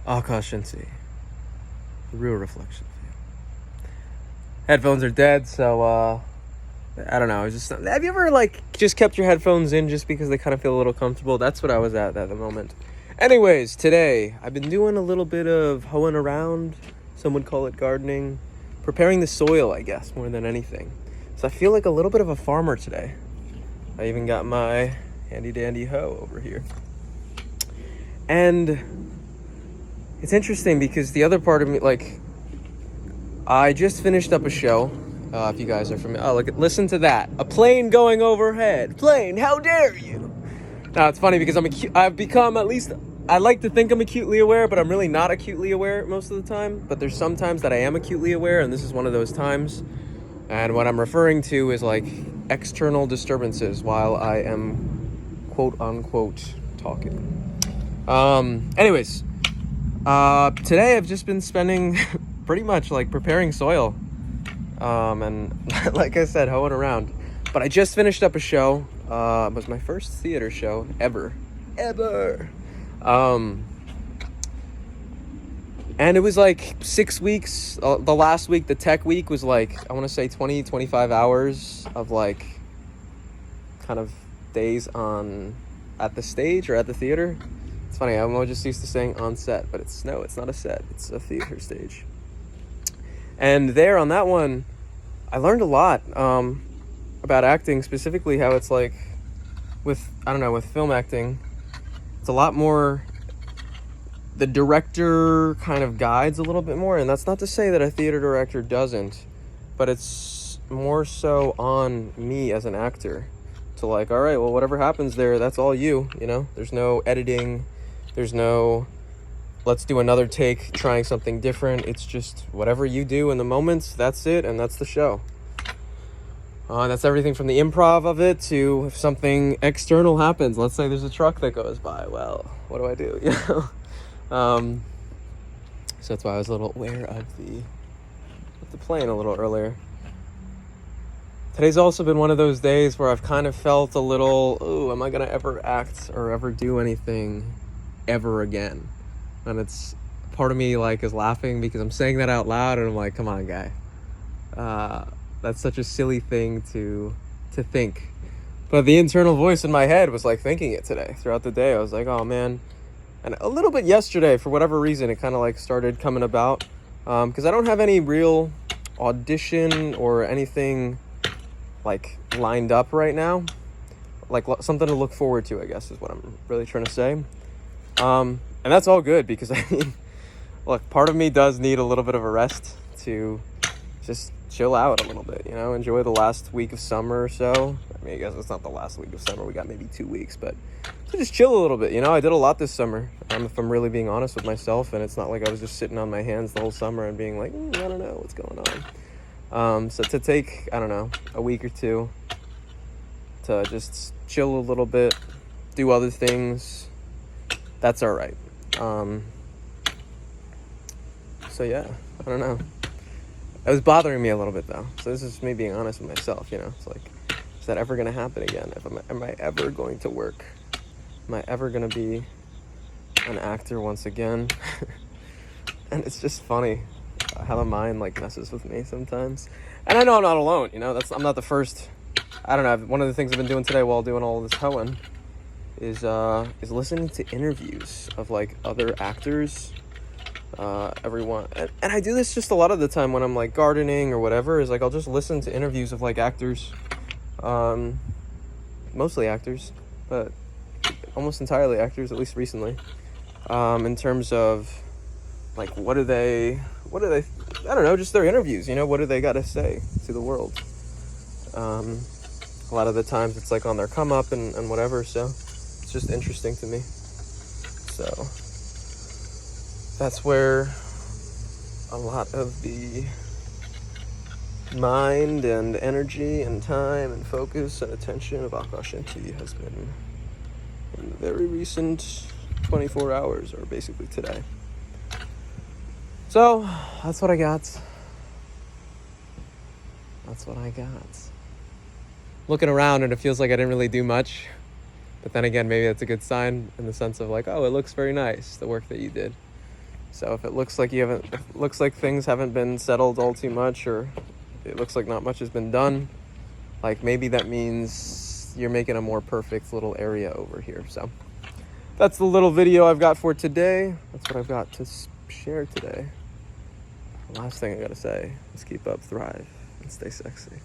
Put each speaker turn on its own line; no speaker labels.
Akashanti. The real reflection of you. Headphones are dead, so I don't know. Have you ever just kept your headphones in just because they kind of feel a little comfortable? That's what I was at the moment. Anyways, today I've been doing a little bit of hoeing around. Some would call it gardening, preparing the soil, I guess, more than anything. So I feel like a little bit of a farmer today. I even got my handy dandy hoe over here. And it's interesting because the other part of me, I just finished up a show. If you guys are familiar, listen to that. A plane going overhead. Plane, how dare you? Now, it's funny because I've become, at least, I like to think I'm acutely aware, but I'm really not acutely aware most of the time. But there's some times that I am acutely aware, and this is one of those times. And what I'm referring to is external disturbances while I am quote unquote talking. Anyways, today I've just been spending pretty much preparing soil. And like I said, hoeing around. But I just finished up a show. It was my first theater show ever. And it was 6 weeks. The last week, the tech week, was I want to say 20, 25 hours of kind of days at the stage or at the theater. It's funny, I'm just used to saying on set, but it's not a set. It's a theater stage. And there on that one, I learned a lot about acting, specifically how it's with film acting. It's a lot more, the director kind of guides a little bit more, and that's not to say that a theater director doesn't, but it's more so on me as an actor to all right, well, whatever happens there, that's all you know? There's no editing, there's no let's do another take trying something different. It's just whatever you do in the moments, that's it, and that's the show. That's everything from the improv of it to if something external happens. Let's say there's a truck that goes by. Well, what do I do? So that's why I was a little aware of the plane a little earlier. Today's also been one of those days where I've kind of felt a little, am I gonna ever act or ever do anything ever again? And it's part of me is laughing because I'm saying that out loud, and I'm like, come on, guy. That's such a silly thing to think. But the internal voice in my head was thinking it today. Throughout the day, I was like, oh man. And a little bit yesterday, for whatever reason, it kind of started coming about. Because I don't have any real audition or anything lined up right now. Something to look forward to, I guess, is what I'm really trying to say. And that's all good because, look, part of me does need a little bit of a rest to just chill out a little bit, enjoy the last week of summer or so. I guess it's not the last week of summer. We got maybe 2 weeks, but to just chill a little bit, I did a lot this summer, if I'm really being honest with myself, and it's not like I was just sitting on my hands the whole summer and being I don't know what's going on. So to take, a week or two to just chill a little bit, do other things, that's all right. So yeah, I don't know. It was bothering me a little bit though. So this is me being honest with myself, It's is that ever going to happen again? Am I ever going to work? Am I ever going to be an actor once again? And it's just funny how the mind messes with me sometimes. And I know I'm not alone, I'm not the first. I don't know. One of the things I've been doing today while doing all this hoeing is listening to interviews of other actors, everyone, and I do this just a lot of the time when I'm gardening or whatever. Is I'll just listen to interviews of actors, mostly actors, but almost entirely actors, at least recently. In terms of what do they I don't know, just their interviews. What do they got to say to the world? A lot of the times it's on their come up and whatever. So it's just interesting to me. So that's where a lot of the mind and energy and time and focus and attention of Akashanti has been in the very recent 24 hours, or basically today. So that's what I got. Looking around, and it feels like I didn't really do much. But then again, maybe that's a good sign in the sense of oh, it looks very nice, the work that you did. So if it looks like if it looks like things haven't been settled all too much, or it looks like not much has been done, like maybe that means you're making a more perfect little area over here. So that's the little video I've got for today. That's what I've got to share today. The last thing I gotta say is keep up, thrive, and stay sexy.